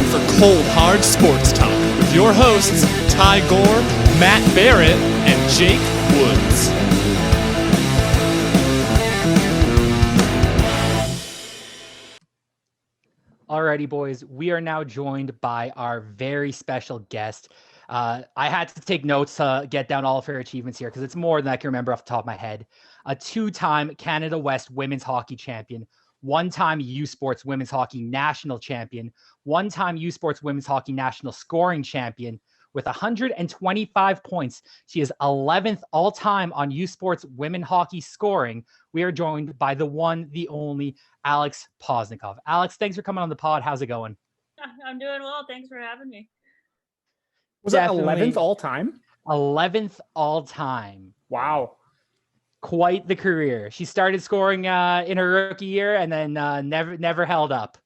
for cold, hard sports talk with your hosts, Ty Gore, Matt Barrett, and Jake Woods. Alrighty, boys, we are now joined by our very special guest. I had to take notes to get down all of her achievements here because it's more than I can remember off the top of my head. A two-time Canada West women's hockey champion, one-time U Sports women's hockey national champion, one-time U Sports women's hockey national scoring champion with 125 points. She is 11th all-time on U Sports women hockey scoring. We are joined by the one, the only Alex Poznikoff. Alex, thanks for coming on the pod. How's it going? I'm doing well. Thanks for having me. Was that 11th all time? 11th all time. Wow. Quite the career. She started scoring in her rookie year and then never held up.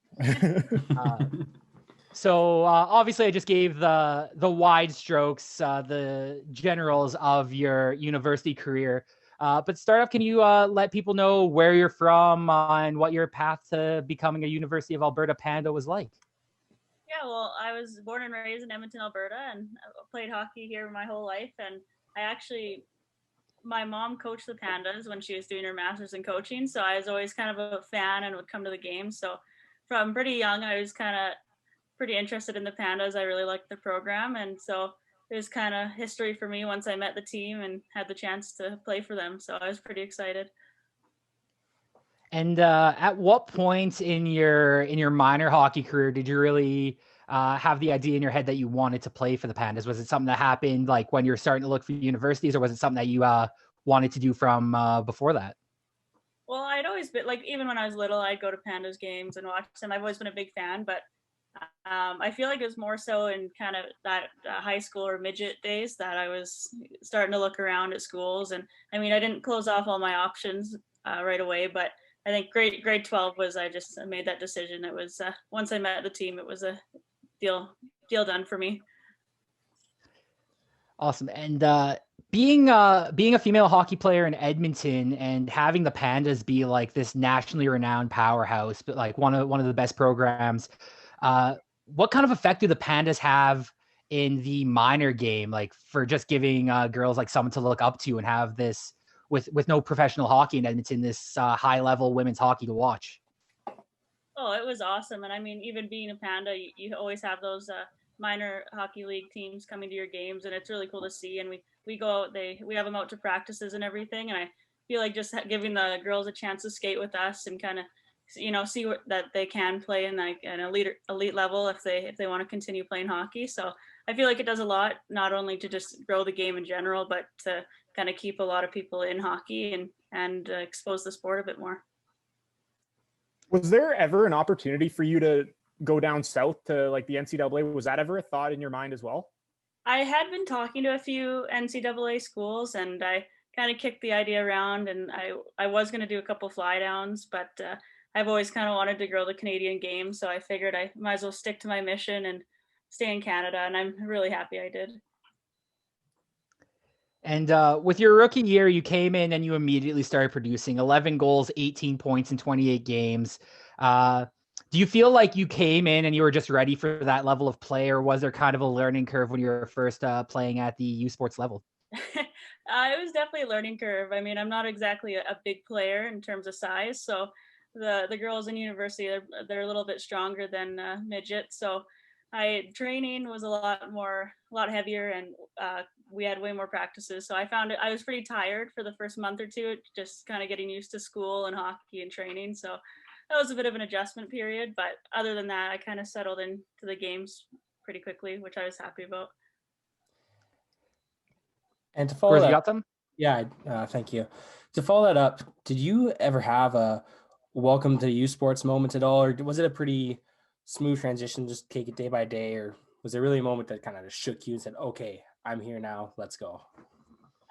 So obviously I just gave the wide strokes, the generals of your university career. But start off, can you let people know where you're from and what your path to becoming a University of Alberta Panda was like? Yeah, well, I was born and raised in Edmonton, Alberta, and I played hockey here my whole life. And my mom coached the Pandas when she was doing her master's in coaching. So I was always kind of a fan and would come to the games. So from pretty young, I was kind of pretty interested in the Pandas. I really liked the program. And so it was kind of history for me once I met the team and had the chance to play for them. So I was pretty excited. And at what point in your minor hockey career did you really have the idea in your head that you wanted to play for the Pandas? Was it something that happened like when you're starting to look for universities, or was it something that you wanted to do from before that? Well, I'd always been like, even when I was little, I'd go to Pandas games and watch them. I've always been a big fan, but I feel like it was more so in kind of that high school or midget days that I was starting to look around at schools. And I mean, I didn't close off all my options right away, but I think grade 12 was, I just made that decision. It was once I met the team, it was a deal done for me. Awesome. And being a female hockey player in Edmonton and having the Pandas be like this nationally renowned powerhouse, but like one of the best programs, what kind of effect do the Pandas have in the minor game, like for just giving girls like someone to look up to and have this with no professional hockey in Edmonton, this high level women's hockey to watch? Oh, it was awesome. And I mean, even being a Panda, you always have those minor hockey league teams coming to your games, and it's really cool to see. And we go out, we have them out to practices and everything. And I feel like just giving the girls a chance to skate with us and kind of, see that they can play in like an elite level if they want to continue playing hockey. So I feel like it does a lot, not only to just grow the game in general, but to kind of keep a lot of people in hockey and expose the sport a bit more. Was there ever an opportunity for you to go down south to like the NCAA? Was that ever a thought in your mind as well? I had been talking to a few NCAA schools, and I kind of kicked the idea around, and I was going to do a couple fly downs, but I've always kind of wanted to grow the Canadian game. So I figured I might as well stick to my mission and stay in Canada. And I'm really happy I did. And with your rookie year, you came in and you immediately started producing 11 goals, 18 points in 28 games. Do you feel like you came in and you were just ready for that level of play, or was there kind of a learning curve when you were first playing at the U Sports level? It was definitely a learning curve. I mean, I'm not exactly a big player in terms of size. So the girls in university, they're a little bit stronger than midgets. So training was a lot heavier, and we had way more practices. So I found I was pretty tired for the first month or two, just kind of getting used to school and hockey and training. So that was a bit of an adjustment period. But other than that, I kind of settled into the games pretty quickly, which I was happy about. And to follow Where's that, you got them? Yeah, thank you. To follow that up, did you ever have a welcome to U Sports moment at all, or was it a pretty smooth transition, just take it day by day, or was there really a moment that kind of just shook you and said, okay, I'm here now, let's go?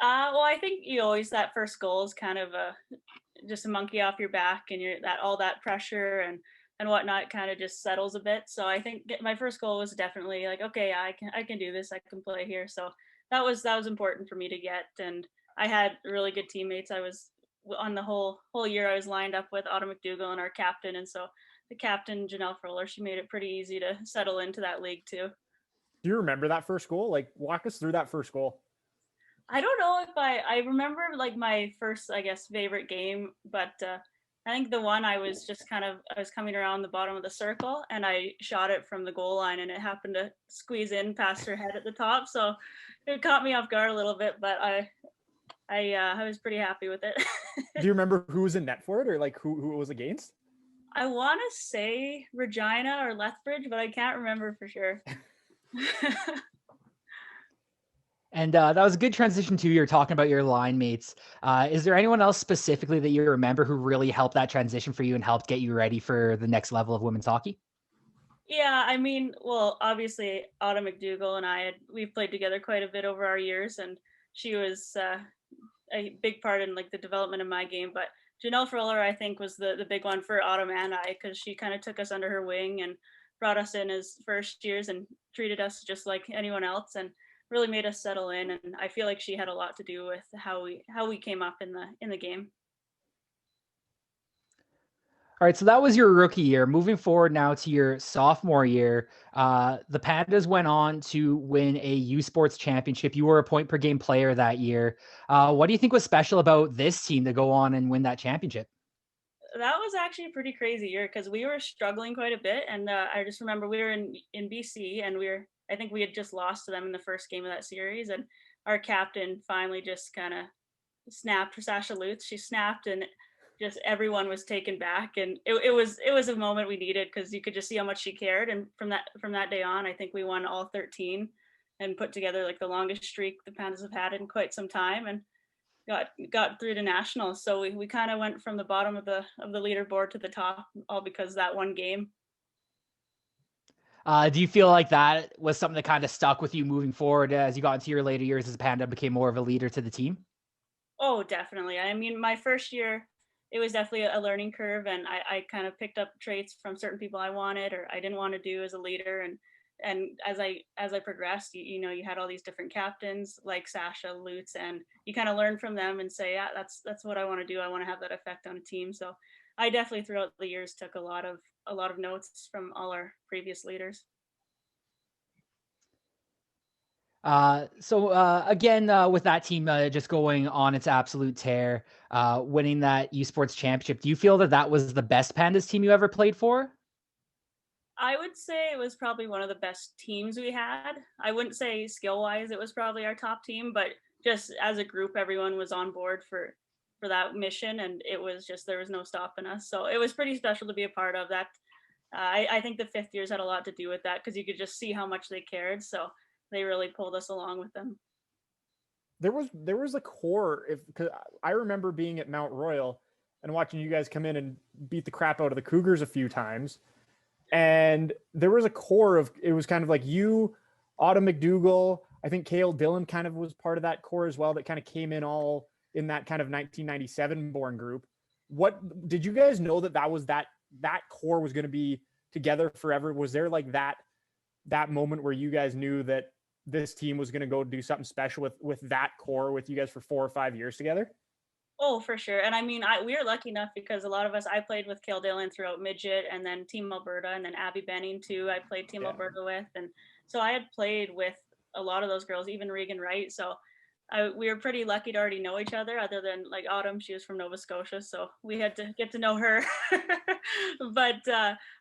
Well, I think that first goal is kind of just a monkey off your back, and all that pressure and whatnot kind of just settles a bit. So I think my first goal was definitely like, okay, I can do this, I can play here. So that was important for me to get, and I had really good teammates. I was on the whole year I was lined up with Otto McDougall and our captain, and so captain, Janelle Froller, she made it pretty easy to settle into that league too. Do you remember that first goal? Like, walk us through that first goal. I don't know if I remember like my first, I guess, favorite game, but I think the one I was coming around the bottom of the circle and I shot it from the goal line and it happened to squeeze in past her head at the top. So it caught me off guard a little bit, but I was pretty happy with it. Do you remember who was in net for it, or like who it was against? I want to say Regina or Lethbridge, but I can't remember for sure. And that was a good transition too. You're talking about your line mates. Is there anyone else specifically that you remember who really helped that transition for you and helped get you ready for the next level of women's hockey? Yeah, I mean, well, obviously Autumn McDougall and we've played together quite a bit over our years, and she was a big part in like the development of my game. But Janelle Froller, I think, was the big one for Autumn and I, because she kind of took us under her wing and brought us in as first years and treated us just like anyone else and really made us settle in. And I feel like she had a lot to do with how we came up in the game. All right, so that was your rookie year. Moving forward now to your sophomore year, the Pandas went on to win a U Sports championship. You were a point per game player that year. What do you think was special about this team to go on and win that championship? That was actually a pretty crazy year because we were struggling quite a bit. And I just remember we were in BC and I think we had just lost to them in the first game of that series. And our captain finally just kind of snapped for Sasha Lutz. She snapped and just everyone was taken back. And it was a moment we needed because you could just see how much she cared. And from that day on, I think we won all 13 and put together like the longest streak the Pandas have had in quite some time. And got through to nationals. So we kind of went from the bottom of the leaderboard to the top, all because that one game. Do you feel like that was something that kind of stuck with you moving forward as you got into your later years as a Panda, became more of a leader to the team? Oh, definitely. I mean, my first year, it was definitely a learning curve, and I kind of picked up traits from certain people I wanted or I didn't want to do as a leader. And as I progressed, you know, you had all these different captains like Sasha Lutz, and you kind of learn from them and say, yeah, that's what I want to do. I want to have that effect on a team. So I definitely throughout the years took a lot of notes from all our previous leaders. Again, with that team just going on its absolute tear, winning that U Sports championship, do you feel that was the best Pandas team you ever played for? I would say it was probably one of the best teams we had. I wouldn't say skill-wise it was probably our top team, but just as a group, everyone was on board for that mission, and it was just there was no stopping us. So it was pretty special to be a part of that. I think the fifth years had a lot to do with that because you could just see how much they cared. So they really pulled us along with them. There was a core, because I remember being at Mount Royal and watching you guys come in and beat the crap out of the Cougars a few times. And there was a core of, it was kind of like you, Autumn McDougall, I think Kale Dillon kind of was part of that core as well, that kind of came in all in that kind of 1997 born group. What did you guys know that was that core was going to be together forever? Was there like that moment where you guys knew that this team was going to go do something special with that core with you guys for 4 or 5 years together? Oh, for sure. And I mean, we were lucky enough because a lot of us, I played with Kale Dillon throughout midget and then Team Alberta, and then Abby Benning too. I played Team Alberta with. And so I had played with a lot of those girls, even Regan Wright. So we were pretty lucky to already know each other, other than like Autumn. She was from Nova Scotia. So we had to get to know her. But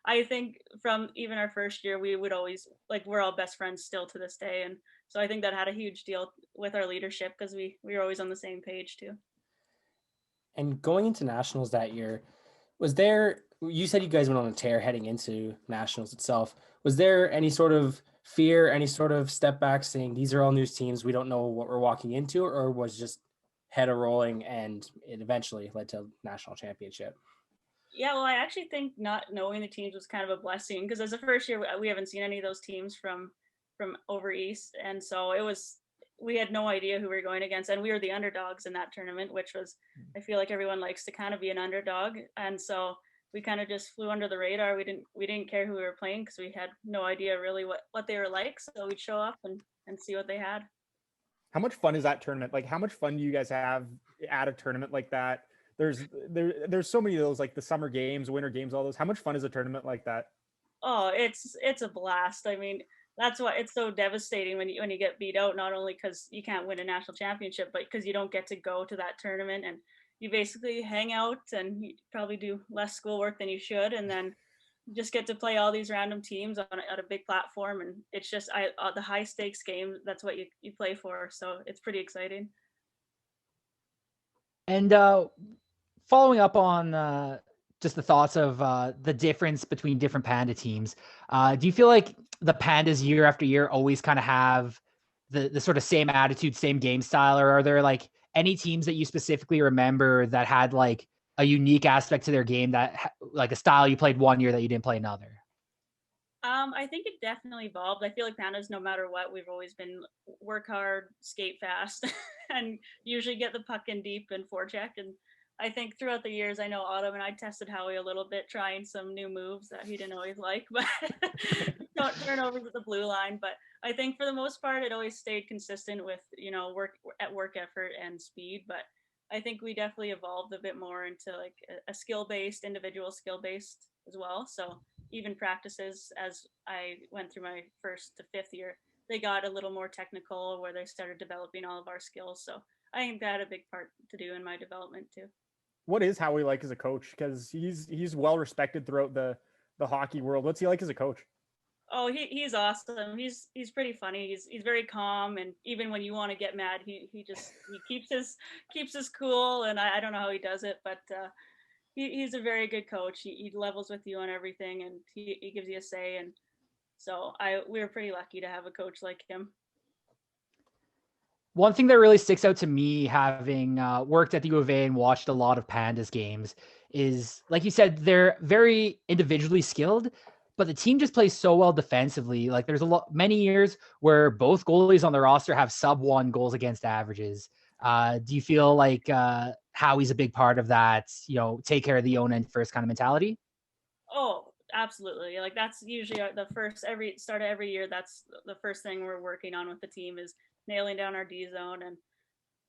I think from even our first year, we would always, like, we're all best friends still to this day. And so I think that had a huge deal with our leadership because we were always on the same page too. And going into nationals that year, you said you guys went on a tear heading into nationals itself. Was there any sort of fear, any sort of step back saying these are all new teams, we don't know what we're walking into, or was just head a rolling and it eventually led to national championship? Yeah, well, I actually think not knowing the teams was kind of a blessing because as a first year, we haven't seen any of those teams from over East. And so we had no idea who we were going against, and we were the underdogs in that tournament, which was, I feel like everyone likes to kind of be an underdog. And so we kind of just flew under the radar. We didn't care who we were playing because we had no idea really what they were like. So we'd show up and see what they had. How much fun is that tournament? Like, how much fun do you guys have at a tournament like that? there's so many of those, like the summer games, winter games, all those. How much fun is a tournament like that? Oh, it's a blast. I mean, that's why it's so devastating when you get beat out, not only because you can't win a national championship, but because you don't get to go to that tournament and you basically hang out and you probably do less schoolwork than you should, and then just get to play all these random teams on a big platform, and it's just the high stakes game. That's what you play for, so it's pretty exciting. And following up on just the thoughts of the difference between different Panda teams, do you feel like the Pandas year after year always kind of have the sort of same attitude, same game style, or are there like any teams that you specifically remember that had like a unique aspect to their game, that like a style you played one year that you didn't play another? I think it definitely evolved. I feel like Pandas, no matter what, we've always been work hard, skate fast, and usually get the puck in deep and forecheck. And I think throughout the years, I know Autumn and I tested Howie a little bit, trying some new moves that he didn't always like, but don't turn over to the blue line. But I think for the most part, it always stayed consistent with, work effort and speed. But I think we definitely evolved a bit more into like a skill-based, individual skill-based as well. So even practices, as I went through my first to fifth year, they got a little more technical where they started developing all of our skills. So I think that had a big part to do in my development too. What is Howie like as a coach? Because he's well respected throughout the hockey world. What's he like as a coach? Oh, he's awesome. He's pretty funny. He's very calm, and even when you want to get mad, he keeps his cool. And I don't know how he does it, but he's a very good coach. He levels with you on everything, and he gives you a say. And so we were pretty lucky to have a coach like him. One thing that really sticks out to me, having worked at the U of A and watched a lot of Pandas games, is, like you said, they're very individually skilled, but the team just plays so well defensively. Like there's many years where both goalies on the roster have sub-1 goals against averages. Do you feel like Howie's a big part of that, take care of the own end first kind of mentality? Oh, absolutely. Like that's usually start of every year. That's the first thing we're working on with the team, is nailing down our D zone. And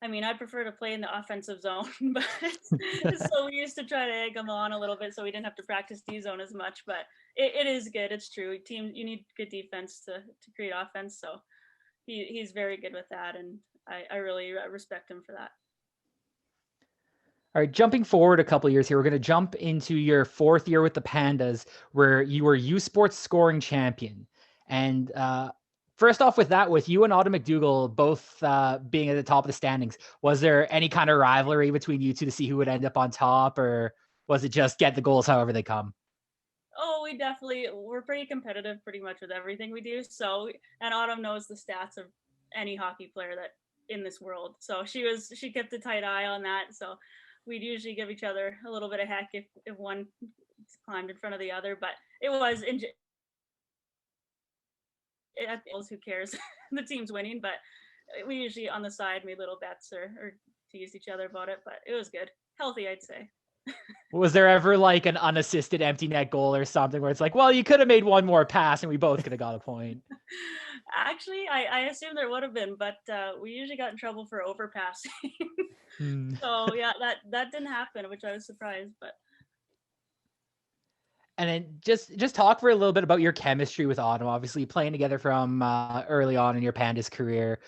I mean, I prefer to play in the offensive zone, but so we used to try to egg them on a little bit so we didn't have to practice D zone as much. But it is good. It's true. You need good defense to create offense. So he's very good with that, and I really respect him for that. All right, jumping forward a couple of years here, we're going to jump into your fourth year with the Pandas, where you were U Sports scoring champion. And first off, with you and Autumn McDougall both being at the top of the standings, was there any kind of rivalry between you two to see who would end up on top, or was it just get the goals however they come? Oh, we're pretty competitive pretty much with everything we do. So, and Autumn knows the stats of any hockey player that in this world. So she kept a tight eye on that. So we'd usually give each other a little bit of heck if one climbed in front of the other. But it was who cares? The team's winning, but we usually on the side made little bets or teased each other about it. But it was good, healthy, I'd say. Was there ever like an unassisted empty net goal or something where it's like, well, you could have made one more pass and we both could have got a point? Actually, I assume there would have been, but we usually got in trouble for overpassing. So yeah, that didn't happen, which I was surprised. But and then just talk for a little bit about your chemistry with Autumn. Obviously, playing together from early on in your Pandas career.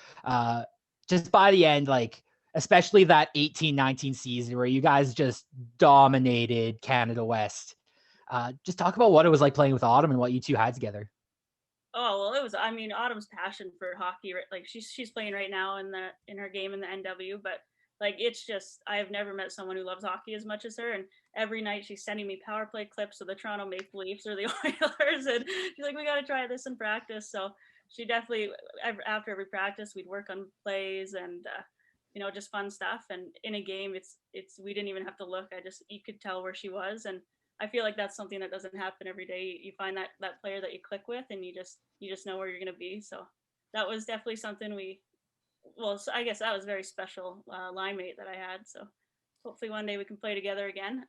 Just by the end, like especially that 18-19 season where you guys just dominated Canada West. Just talk about what it was like playing with Autumn and what you two had together. Oh, well, Autumn's passion for hockey, like she's playing right now in her game in the NW, but like it's just, I have never met someone who loves hockey as much as her. And every night she's sending me power play clips of the Toronto Maple Leafs or the Oilers, and she's like, we got to try this in practice. So she definitely, after every practice, we'd work on plays and just fun stuff. And in a game, it's we didn't even have to look. You could tell where she was. And I feel like that's something that doesn't happen every day. You find that player that you click with, and you just know where you're going to be. So that was definitely something so I guess that was a very special line mate that I had. So hopefully one day we can play together again.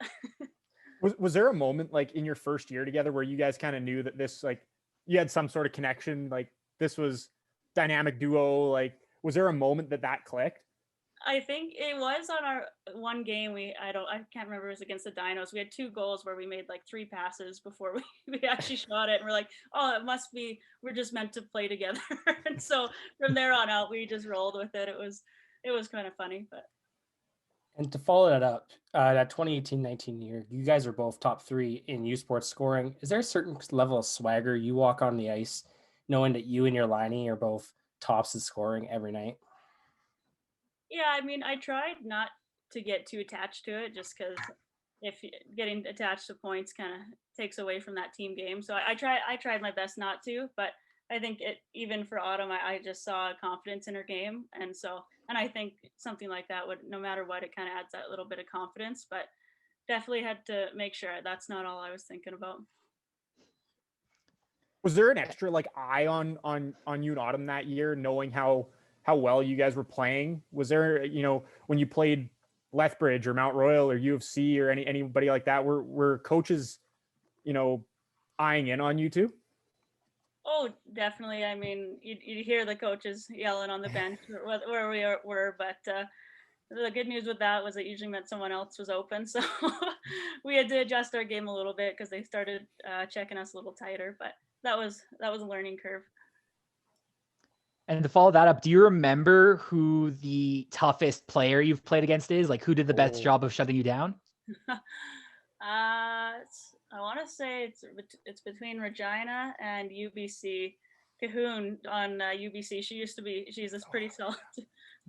Was there a moment like in your first year together where you guys kind of knew that this, like you had some sort of connection, like this was dynamic duo? Like, was there a moment that clicked? I think it was on our one game. I can't remember. It was against the Dinos. We had 2 goals where we made like 3 passes before we actually shot it. And we're like, oh, it must be, we're just meant to play together. And so from there on out, we just rolled with it. It was kind of funny, but. And to follow that up, that 2018-19 year, you guys are both top 3 in U Sports scoring. Is there a certain level of swagger you walk on the ice knowing that you and your liney are both tops in scoring every night? Yeah, I mean, I tried not to get too attached to it just because getting attached to points kind of takes away from that team game. So I tried my best not to, but I think even for Autumn, I just saw confidence in her game. And I think something like that would, no matter what, it kind of adds that little bit of confidence, but definitely had to make sure that's not all I was thinking about. Was there an extra like eye on you and Autumn that year, knowing how well you guys were playing? Was there, when you played Lethbridge or Mount Royal or U of C or anybody like that, were coaches, eyeing in on you too? Oh, definitely. I mean, you hear the coaches yelling on the bench where we were, but the good news with that was it usually meant someone else was open. So we had to adjust our game a little bit because they started checking us a little tighter, but that was a learning curve. And to follow that up, do you remember who the toughest player you've played against is? Like, who did the best job of shutting you down? I want to say it's between Regina and UBC. Cahoon on UBC. She's this pretty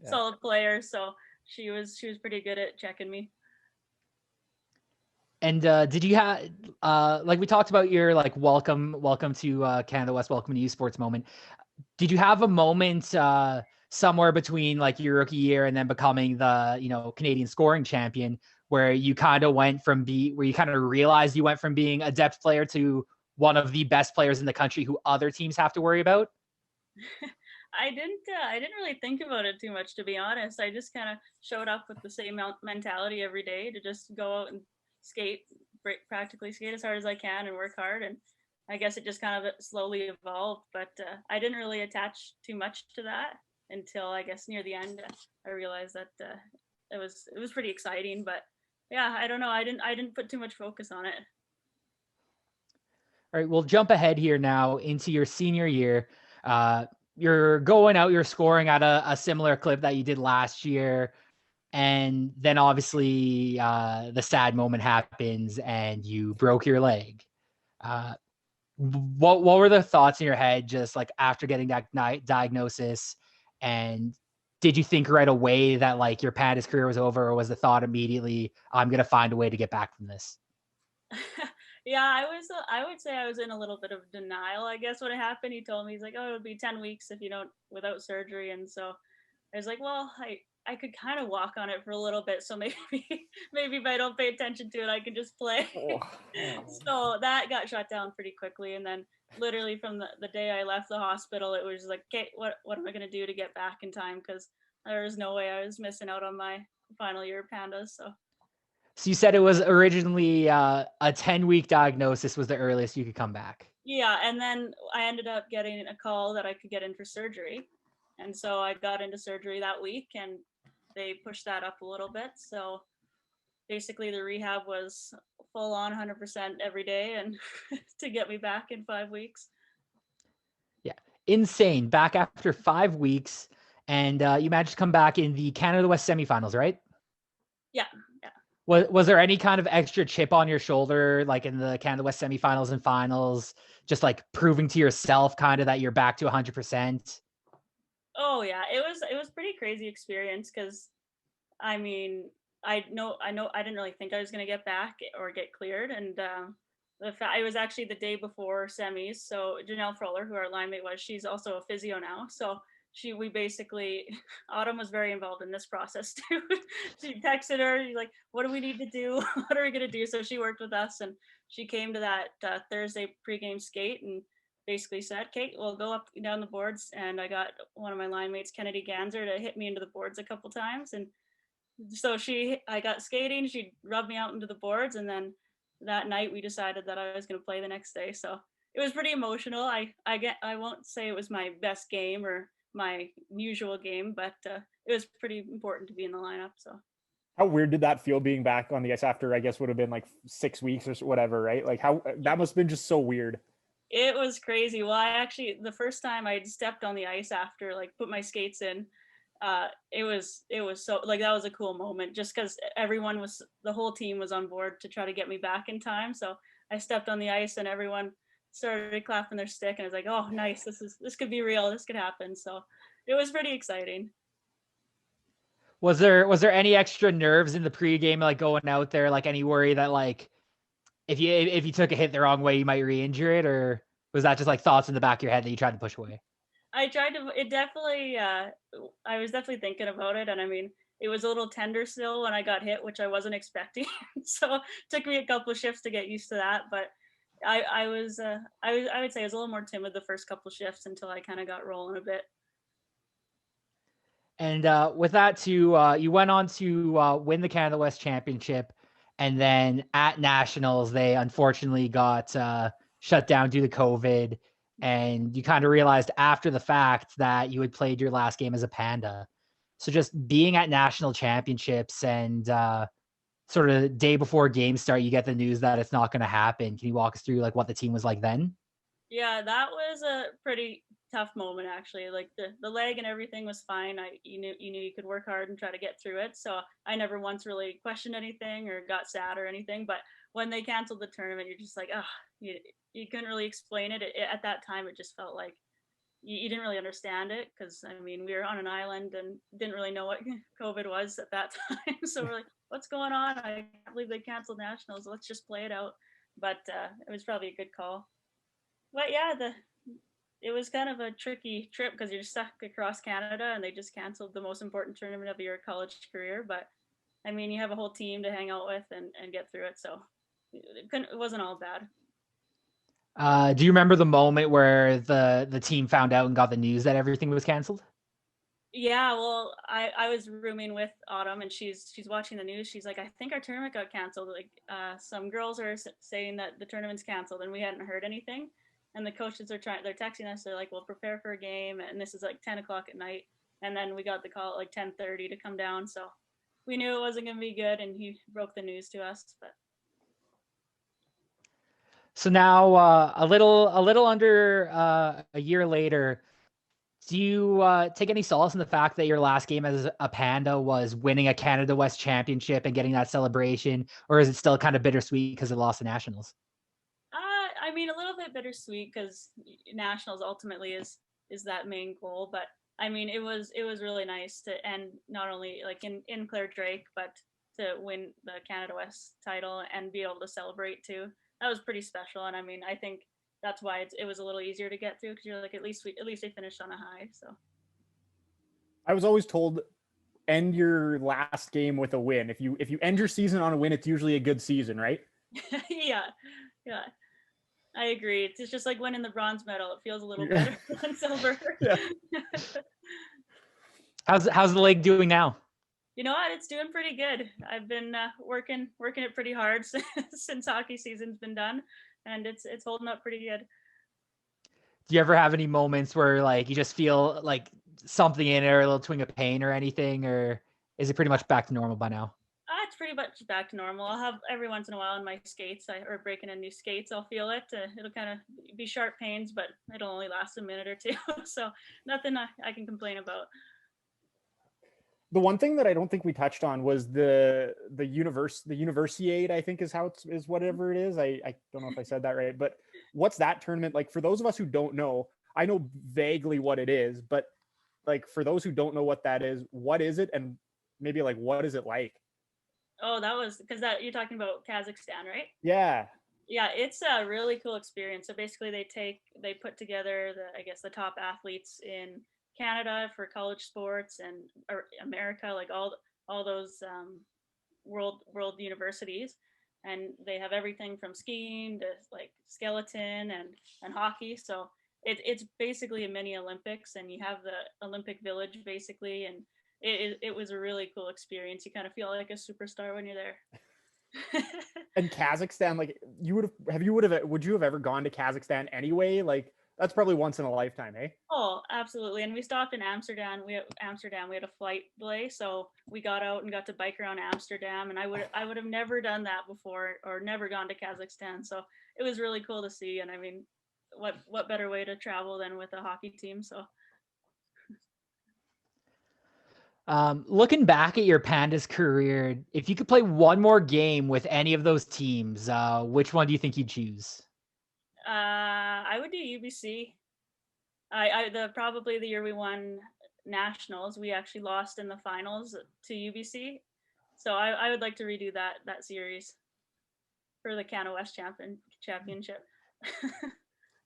solid player. So she was pretty good at checking me. And did you have like we talked about your like welcome to Canada West, welcome to U Sports moment? Did you have a moment somewhere between like your rookie year and then becoming the Canadian scoring champion where you kind of realized you went from being a depth player to one of the best players in the country who other teams have to worry about? I didn't really think about it too much, to be honest. I just kind of showed up with the same mentality every day to just go out and practically skate as hard as I can and work hard. And I guess it just kind of slowly evolved, but I didn't really attach too much to that until I guess near the end. I realized that it was pretty exciting, but yeah, I don't know. I didn't put too much focus on it. All right, we'll jump ahead here now into your senior year. You're going out, you're scoring at a similar clip that you did last year. And then obviously the sad moment happens and you broke your leg. What were the thoughts in your head just like after getting that diagnosis? And did you think right away that like your Pandas career was over, or was the thought immediately, I'm going to find a way to get back from this? Yeah, I would say I was in a little bit of denial, I guess, when it happened. He told me, he's like, oh, it'll be 10 weeks if you don't, without surgery. And so I was like, well, I could kind of walk on it for a little bit. So maybe if I don't pay attention to it, I can just play. So that got shut down pretty quickly. And then literally from the day I left the hospital, it was like, okay, what am I going to do to get back in time? Because there was no way I was missing out on my final year of Pandas. So you said it was originally a 10-week diagnosis was the earliest you could come back. Yeah. And then I ended up getting a call that I could get in for surgery. And so I got into surgery that week and they pushed that up a little bit. So basically the rehab was full on 100% every day and to get me back in 5 weeks. Yeah. Insane. Back after 5 weeks. And you managed to come back in the Canada West semifinals, right? Yeah. Was there any kind of extra chip on your shoulder, like in the Canada West semifinals and finals, just like proving to yourself kind of that you're back to 100%? Oh yeah, it was pretty crazy experience because, I mean, I didn't really think I was gonna get back or get cleared, and it was actually the day before semis. So Janelle Froller, who our line mate was, she's also a physio now, so we basically, Autumn was very involved in this process too. She texted her, she's like, what do we need to do? What are we gonna do? So she worked with us and she came to that Thursday pregame skate and basically said, Kate, we'll go up and down the boards. And I got one of my line mates, Kennedy Ganser, to hit me into the boards a couple times. And so I got skating, she rubbed me out into the boards. And then that night we decided that I was gonna play the next day. So it was pretty emotional. I won't say it was my best game or my usual game, but it was pretty important to be in the lineup. So How weird did that feel being back on the ice after, I guess, would have been like 6 weeks or whatever, right? Like how that must have been just so weird. it was crazy. Well, I actually, the first time I stepped on the ice after like put my skates in, it was so like, that was a cool moment just because the whole team was on board to try to get me back in time. So I stepped on the ice and everyone started clapping their stick and I was like, oh, nice. This could be real. This could happen. So it was pretty exciting. Was there any extra nerves in the pregame, like going out there, like any worry that like if you took a hit the wrong way, you might re-injure it, or was that just like thoughts in the back of your head that you tried to push away? I tried to, it definitely, I was definitely thinking about it. And I mean, it was a little tender still when I got hit, which I wasn't expecting. So it took me a couple of shifts to get used to that. But I would say I was a little more timid the first couple of shifts until I kind of got rolling a bit. And with that too, you went on to win the Canada West Championship, and then at Nationals, they unfortunately got shut down due to COVID, and you kind of realized after the fact that you had played your last game as a Panda. So just being at National Championships and sort of day before game start, you get the news that it's not going to happen. Can you walk us through like what the team was like then? Yeah, that was a pretty tough moment actually. Like the leg and everything was fine. You knew you could work hard and try to get through it. So I never once really questioned anything or got sad or anything. But when they canceled the tournament, you're just like, oh, you couldn't really explain it. At that time, it just felt like you didn't really understand it because I mean we were on an island and didn't really know what COVID was at that time. So we're like, what's going on? I can't believe they canceled nationals. Let's just play it out. But it was probably a good call. But yeah, it was kind of a tricky trip because you're stuck across Canada and they just canceled the most important tournament of your college career. But I mean, you have a whole team to hang out with and get through it. So it wasn't all bad. Do you remember the moment where the team found out and got the news that everything was canceled? Yeah, well, I was rooming with Autumn and she's watching the news. She's like, I think our tournament got canceled. Like some girls are saying that the tournament's canceled and we hadn't heard anything. And the coaches they're texting us. They're like, well, prepare for a game. And this is like 10 o'clock at night. And then we got the call at like 10:30 to come down. So we knew it wasn't going to be good. And he broke the news to us. But so now a little under a year later, do you take any solace in the fact that your last game as a Panda was winning a Canada West Championship and getting that celebration? Or is it still kind of bittersweet because it lost the Nationals? I mean, a little bit bittersweet because nationals ultimately is that main goal. But I mean, it was really nice to end not only like in Claire Drake, but to win the Canada West title and be able to celebrate too. That was pretty special. And I mean, I think that's why it was a little easier to get through because you're like, at least they finished on a high. So I was always told end your last game with a win. If you end your season on a win, it's usually a good season, right? yeah. I agree. It's just like winning the bronze medal. It feels a little better than silver. Yeah. How's the leg doing now? You know what? It's doing pretty good. I've been working it pretty hard since hockey season's been done, and it's holding up pretty good. Do you ever have any moments where like you just feel like something in it or a little twinge of pain or anything, or is it pretty much back to normal by now? It's pretty much back to normal. I'll have every once in a while in my skates or breaking in new skates, I'll feel it. It'll kind of be sharp pains, but it'll only last a minute or two. So nothing I can complain about. The one thing that I don't think we touched on was the Universiade, I think is whatever it is. I don't know if I said that right, but what's that tournament like? For those of us who don't know, I know vaguely what it is, but like for those who don't know what that is, what is it, and maybe like what is it like? Oh, that was because you're talking about Kazakhstan, right? Yeah. Yeah, it's a really cool experience. So basically they put together the top athletes in Canada for college sports and America, like all those world universities. And they have everything from skiing to like skeleton and hockey. So it's basically a mini Olympics, and you have the Olympic Village basically, and it was a really cool experience. You kind of feel like a superstar when you're there. And Kazakhstan, like would you have ever gone to Kazakhstan anyway? Like that's probably once in a lifetime, eh? Oh, absolutely. And we stopped in Amsterdam. We had a flight delay, so we got out and got to bike around Amsterdam. And I would have never done that before, or never gone to Kazakhstan. So it was really cool to see. And I mean, what better way to travel than with a hockey team? So. Looking back at your Pandas career, if you could play one more game with any of those teams, which one do you think you'd choose? I would do UBC. Probably the year we won nationals, we actually lost in the finals to UBC. So I would like to redo that series for the Canada West championship.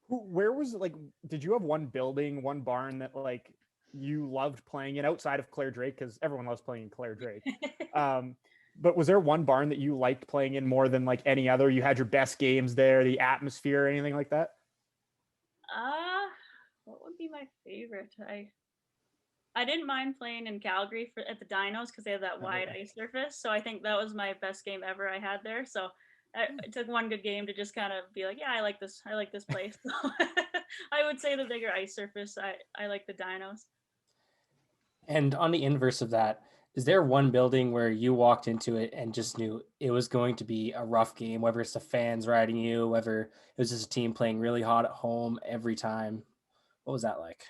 Where was it, like, did you have one building, one barn that like you loved playing in outside of Claire Drake? Because everyone loves playing in Claire Drake. But was there one barn that you liked playing in more than like any other? You had your best games there, the atmosphere, anything like that? What would be my favorite? I didn't mind playing in Calgary at the Dinos because they have that wide ice surface. So I think that was my best game ever I had there. So it took one good game to just kind of be like, yeah, I like this place. So I would say the bigger ice surface. I like the Dinos. And on the inverse of that, is there one building where you walked into it and just knew it was going to be a rough game, whether it's the fans riding you, whether it was just a team playing really hot at home every time? What was that like?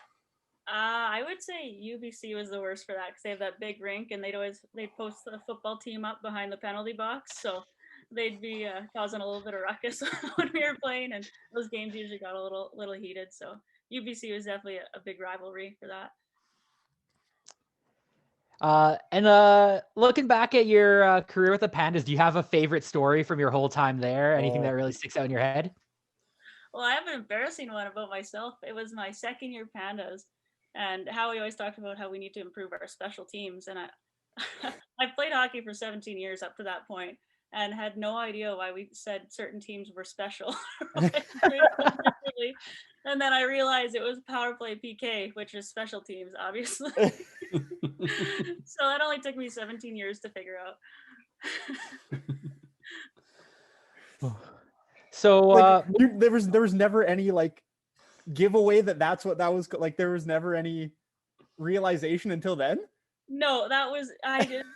I would say UBC was the worst for that because they have that big rink and they'd post the football team up behind the penalty box. So they'd be causing a little bit of ruckus when we were playing, and those games usually got a little heated. So UBC was definitely a big rivalry for that. Looking back at your career with the Pandas, do you have a favorite story from your whole time there? Anything that really sticks out in your head? Well, I have an embarrassing one about myself. It was my second year Pandas, and Howie always talked about how we need to improve our special teams. And I played hockey for 17 years up to that point, and had no idea why we said certain teams were special. And then I realized it was power play PK, which is special teams, obviously. So that only took me 17 years to figure out. So like, there was never any like giveaway that's what that was like. There was never any realization until then. No, I was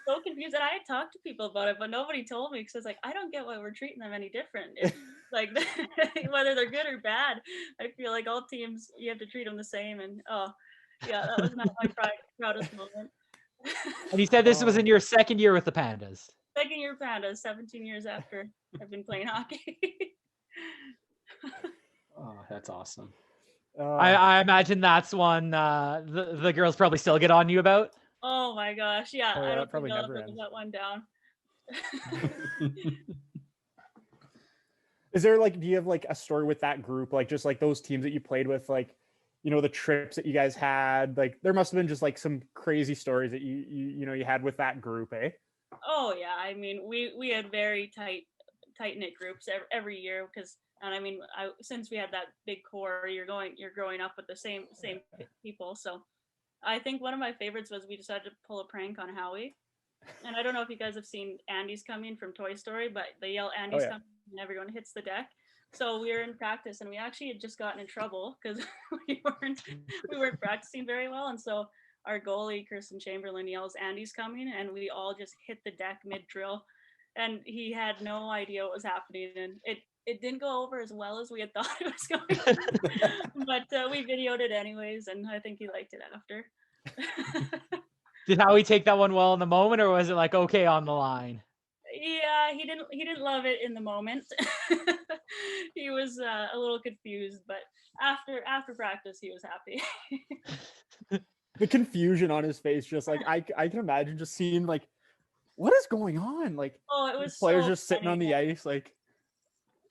so confused, and I had talked to people about it, but nobody told me because I was like, I don't get why we're treating them any different. It's like whether they're good or bad, I feel like all teams you have to treat them the same. And yeah, that was not my proudest moment. And you said this was in your second year with the Pandas. Second year Pandas, 17 years after I've been playing hockey. Oh, that's awesome. I imagine that's one the girls probably still get on you about. Oh my gosh, yeah. I don't think I'll ever live that one down. Is there like, do you have like a story with that group, like just like those teams that you played with, like, you know, the trips that you guys had? Like there must have been just like some crazy stories that you had with that group, eh? Oh yeah, I mean we had very tight knit groups every year because, and I mean since we had that big core, you're growing up with the same people. So I think one of my favorites was we decided to pull a prank on Howie. And I don't know if you guys have seen Andy's Coming from Toy Story, but they yell Andy's Coming and everyone hits the deck. So we were in practice and we actually had just gotten in trouble because we weren't practicing very well. And so our goalie, Kirsten Chamberlain, yells Andy's Coming, and we all just hit the deck mid-drill. And he had no idea what was happening. And it didn't go over as well as we had thought it was going to. But we videoed it anyways, and I think he liked it after. Did Howie take that one well in the moment, or was it like okay on the line? Yeah, he didn't love it in the moment. He was a little confused, but after practice, he was happy. The confusion on his face, just like I can imagine just seeing like, what is going on? Like, it was players so just sitting on the ice, like.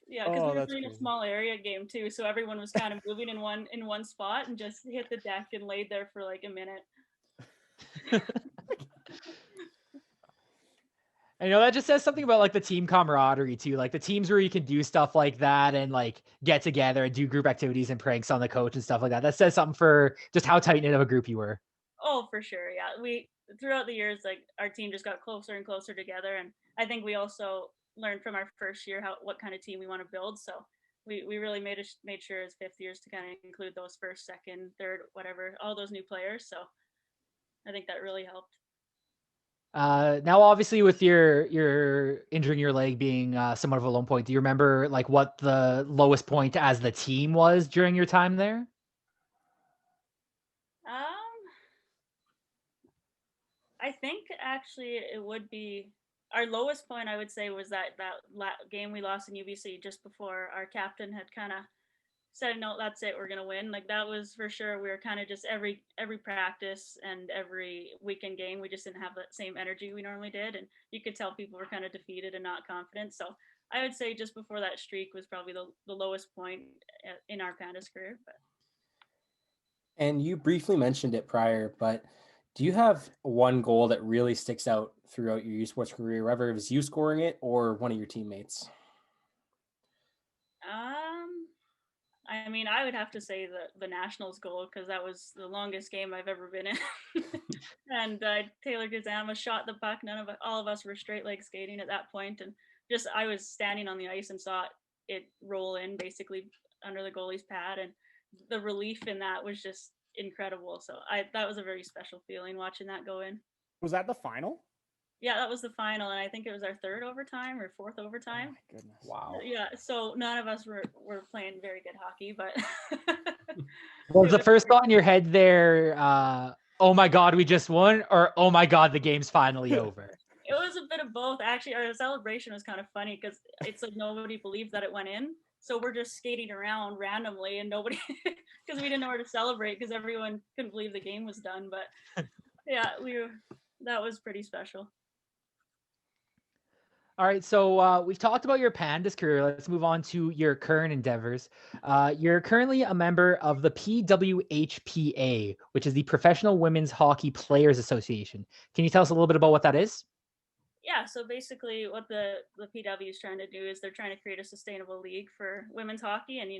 Yeah, because we were doing a small area game too, so everyone was kind of moving in one spot and just hit the deck and laid there for like a minute. I know that just says something about like the team camaraderie too, like the teams where you can do stuff like that and like get together and do group activities and pranks on the coach and stuff like that. That says something for just how tight knit of a group you were. Oh, for sure. Yeah, we throughout the years, like our team just got closer and closer together, and I think we also learned from our first year what kind of team we want to build. So we really made sure as fifth years to kind of include those first, second, third, whatever, all those new players. So I think that really helped. Now, obviously, with your injuring your leg being somewhat of a low point, do you remember like what the lowest point as the team was during your time there? I think actually it would be our lowest point. I would say was that game we lost in UBC just before our captain had kind of said, "No, that's it, we're gonna win." Like that was for sure. We were kind of just every practice and every weekend game, we just didn't have that same energy we normally did, and you could tell people were kind of defeated and not confident. So I would say just before that streak was probably the lowest point in our Pandas career. But And you briefly mentioned it prior, but do you have one goal that really sticks out throughout your U Sports career, whether it was you scoring it or one of your teammates? I mean, I would have to say the Nationals goal because that was the longest game I've ever been in. And Taylor Gazama shot the puck. All of us were straight leg skating at that point, and just I was standing on the ice and saw it roll in basically under the goalie's pad, and the relief in that was just incredible. So that was a very special feeling watching that go in. Was that the final? Yeah, that was the final, and I think it was our third overtime or fourth overtime. Oh my goodness! Wow. Yeah, so none of us were playing very good hockey, but Was the first thought in your head there, oh my God, we just won, or oh my God, the game's finally over? It was a bit of both. Actually, our celebration was kind of funny because it's like nobody believed that it went in. So we're just skating around randomly and nobody, because we didn't know where to celebrate because everyone couldn't believe the game was done. But yeah, that was pretty special. All right, so we've talked about your Pandas career. Let's move on to your current endeavors. You're currently a member of the PWHPA, which is the Professional Women's Hockey Players Association. Can you tell us a little bit about what that is? Yeah, so basically what the PW is trying to do is they're trying to create a sustainable league for women's hockey and,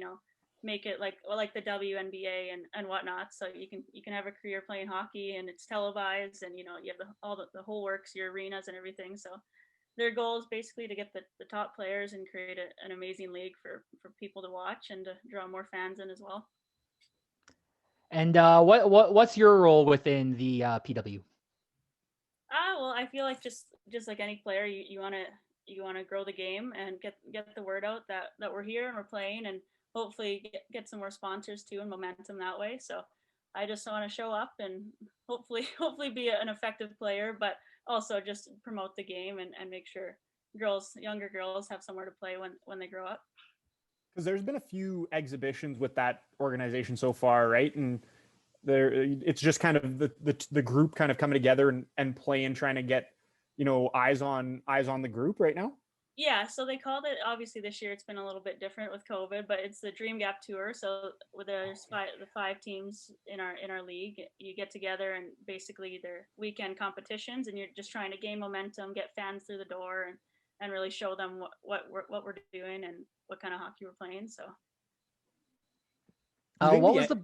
make it like the WNBA and whatnot. So you can have a career playing hockey and it's televised and, you have the whole works, your arenas and everything. So their goal is basically to get the top players and create an amazing league for people to watch and to draw more fans in as well. And what's your role within the PW? Well, I feel like just like any player, you want to grow the game and get the word out that we're here and we're playing, and hopefully get some more sponsors too and momentum that way. So I just want to show up and hopefully be an effective player, but also just promote the game and make sure younger girls have somewhere to play when they grow up. Because there's been a few exhibitions with that organization so far, right? And it's just kind of the group kind of coming together and playing, trying to get, eyes on the group right now. Yeah, so they called it, obviously this year it's been a little bit different with COVID, but it's the Dream Gap Tour. So there's the 5 teams in our league. You get together and basically they're weekend competitions and you're just trying to gain momentum, get fans through the door and really show them what we're doing and what kind of hockey we're playing. So what was the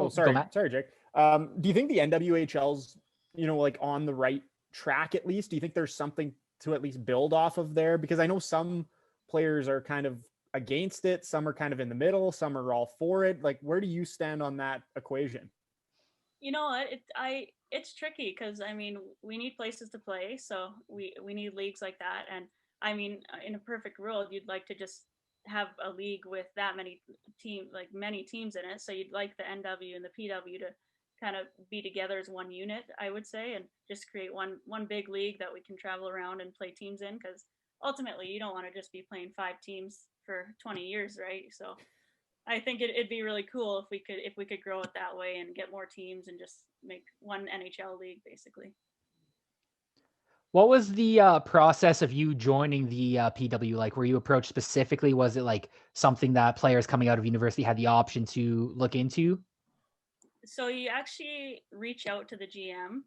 sorry, Jake. Do you think the NWHL's, like on the right track at least? Do you think there's something to at least build off of there? Because I know some players are kind of against it, some are kind of in the middle, some are all for it. Like, where do you stand on that equation? You know what? It's tricky because I mean we need places to play, so we need leagues like that. And I mean, in a perfect world, you'd like to just have a league with that many teams in it. So you'd like the NW and the PW to kind of be together as one unit, I would say, and just create one big league that we can travel around and play teams in. Because ultimately, you don't want to just be playing 5 teams for 20 years, right? So I think it'd be really cool if we could grow it that way and get more teams and just make one NHL league, basically. What was the process of you joining the PW like? Were you approached specifically? Was it like something that players coming out of university had the option to look into? So you actually reach out to the GM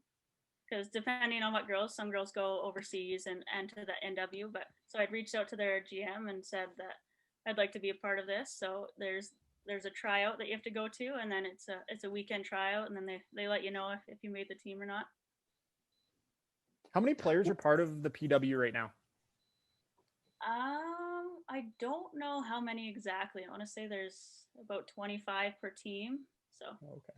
because depending on what girls, some girls go overseas and to the NW. But so I'd reached out to their GM and said that I'd like to be a part of this. So there's a tryout that you have to go to, and then it's a weekend tryout, and then they let you know if you made the team or not. How many players are part of the PW right now? I don't know how many exactly. I want to say there's about 25 per team. So, Okay.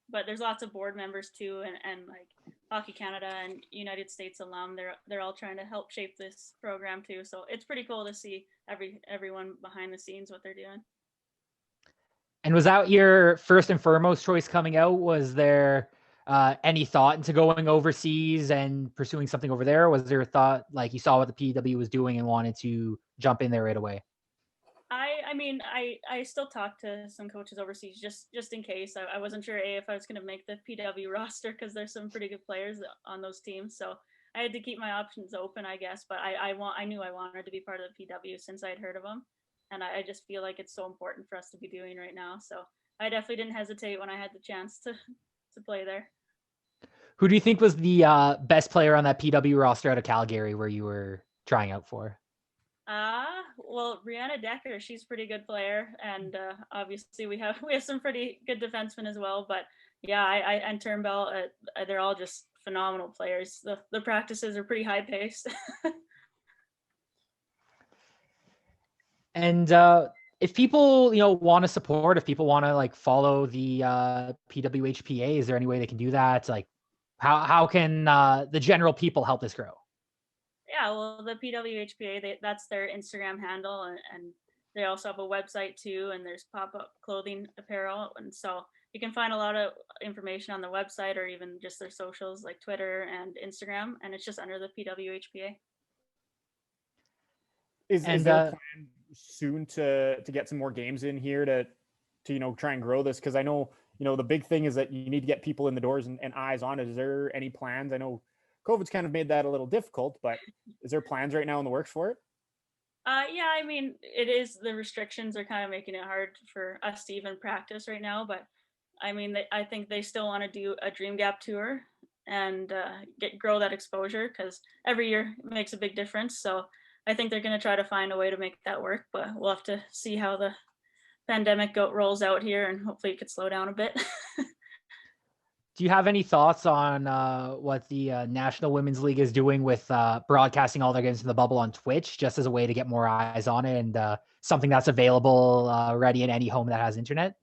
but there's lots of board members too, and like Hockey Canada and United States alum. They're all trying to help shape this program too. So it's pretty cool to see everyone behind the scenes what they're doing. And was that your first and foremost choice coming out? Was there any thought into going overseas and pursuing something over there? Was there a thought like you saw what the PW was doing and wanted to jump in there right away? I mean, I still talk to some coaches overseas just in case. I wasn't sure if I was going to make the PW roster because there's some pretty good players on those teams. So I had to keep my options open, I guess. But I knew I wanted to be part of the PW since I'd heard of them, and I just feel like it's so important for us to be doing right now. So I definitely didn't hesitate when I had the chance to play there. Who do you think was the best player on that PW roster out of Calgary where you were trying out for? Well, Brianna Decker, she's a pretty good player, and obviously we have some pretty good defensemen as well. But yeah, I and Turnbull, they're all just phenomenal players. The practices are pretty high paced. And if people, want to support, if people want to like follow the PWHPA, is there any way they can do that? Like, how can the general people help this grow? Yeah, well, the PWHPA, that's their Instagram handle, and they also have a website too, and there's pop-up clothing apparel, and so you can find a lot of information on the website or even just their socials like Twitter and Instagram, and it's just under the PWHPA. Is there a plan soon to get some more games in here to try and grow this? Because I know the big thing is that you need to get people in the doors and eyes on it. Is there any plans? I know COVID's kind of made that a little difficult, but is there plans right now in the works for it? Yeah, I mean, it is, the restrictions are kind of making it hard for us to even practice right now, but I mean, I think they still want to do a Dream Gap tour and grow that exposure, because every year makes a big difference. So I think they're going to try to find a way to make that work, but we'll have to see how the pandemic rolls out here, and hopefully it could slow down a bit. Do you have any thoughts on what the National Women's League is doing with broadcasting all their games in the bubble on Twitch, just as a way to get more eyes on it and something that's available ready in any home that has internet?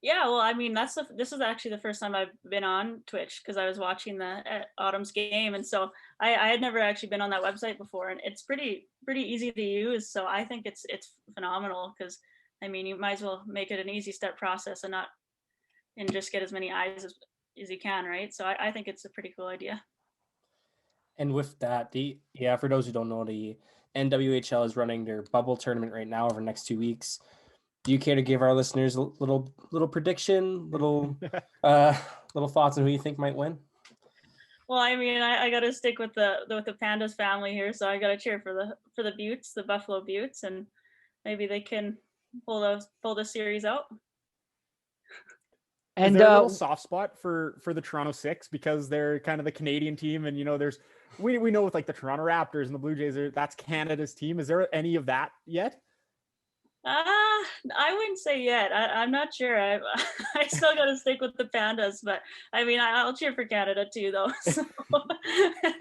Yeah, well, I mean, this is actually the first time I've been on Twitch, because I was watching the Autumn's game, and so I had never actually been on that website before, and it's pretty easy to use. So I think it's phenomenal, because I mean, you might as well make it an easy step process and just get as many eyes as you can, right? So I think it's a pretty cool idea. And with that, for those who don't know, the NWHL is running their bubble tournament right now over the next 2 weeks. Do you care to give our listeners a little prediction, little thoughts on who you think might win? Well, I mean, I got to stick with the Pandas family here, so I got to cheer for the Buttes, the Buffalo Buttes, and maybe they can pull the series out. And is there a little soft spot for the Toronto Six, because they're kind of the Canadian team, and there's we know with like the Toronto Raptors and the Blue Jays, that's Canada's team. Is there any of that yet? I wouldn't say yet. I'm not sure. I still got to stick with the Pandas, but I mean, I'll cheer for Canada too, though. So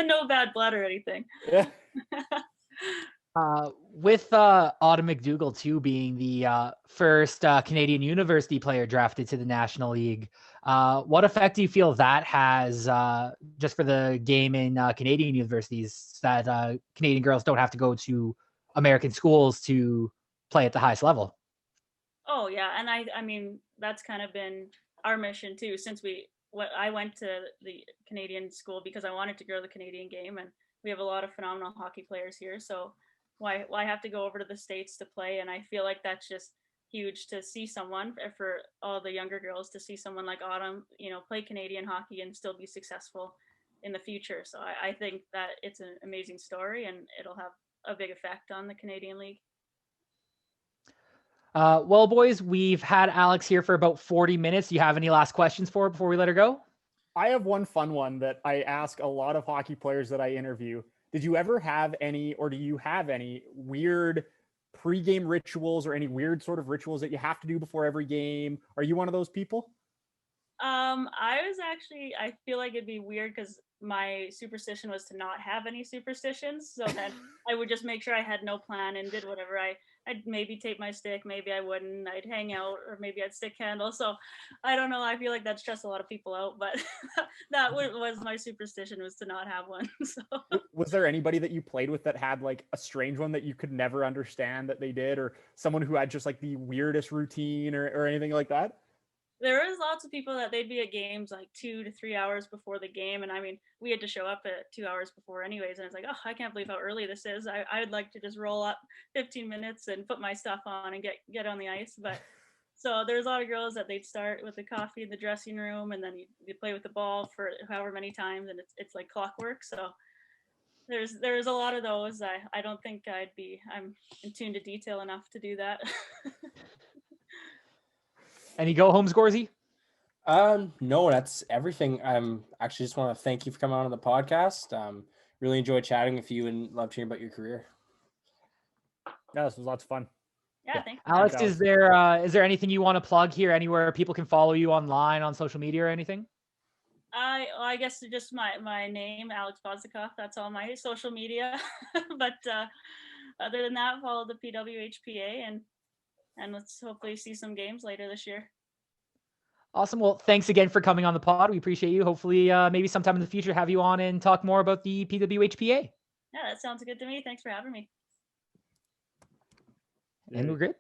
no bad blood or anything. Yeah. With Autumn McDougall too being the first Canadian university player drafted to the National League, what effect do you feel that has just for the game in Canadian universities, that Canadian girls don't have to go to American schools to play at the highest level? Oh yeah, and I mean, that's kind of been our mission too, since I went to the Canadian school because I wanted to grow the Canadian game, and we have a lot of phenomenal hockey players here, so why have to go over to the States to play? And I feel like that's just huge to see someone, for all the younger girls, to see someone like Autumn, play Canadian hockey and still be successful in the future. So I think that it's an amazing story, and it'll have a big effect on the Canadian League. Well, boys, we've had Alex here for about 40 minutes. Do you have any last questions for her before we let her go? I have one fun one that I ask a lot of hockey players that I interview. Did you ever have any, or do you have any weird pregame rituals or any weird sort of rituals that you have to do before every game? Are you one of those people? I feel like it'd be weird because my superstition was to not have any superstitions. So then I would just make sure I had no plan and did whatever I'd maybe tape my stick, maybe I wouldn't, I'd hang out, or maybe I'd stick candles. So I don't know. I feel like that stressed a lot of people out, but that was my superstition, was to not have one. So Was there anybody that you played with that had like a strange one that you could never understand that they did, or someone who had just like the weirdest routine or anything like that? there was lots of people that they'd be at games like 2 to 3 hours before the game. And I mean, we had to show up at 2 hours before anyways. And it's like, oh, I can't believe how early this is. I'd like to just roll up 15 minutes and put my stuff on and get on the ice. But so there's a lot of girls that they'd start with the coffee in the dressing room, and then you play with the ball for however many times, and it's like clockwork. So there's a lot of those. I don't think I'm in tune to detail enough to do that. Any go home, Scorsy? No, that's everything. Actually just want to thank you for coming on the podcast. Really enjoyed chatting with you and love hearing about your career. Yeah, this was lots of fun. Yeah, thanks. Alex, Alex. is there anything you want to plug here? Anywhere people can follow you online on social media or anything? I guess just my name, Alex Poznikoff. That's all my social media. But other than that, follow the PWHPA and let's hopefully see some games later this year. Awesome. Well, thanks again for coming on the pod. We appreciate you. Hopefully, maybe sometime in the future, have you on and talk more about the PWHPA. Yeah, that sounds good to me. Thanks for having me. And we're good.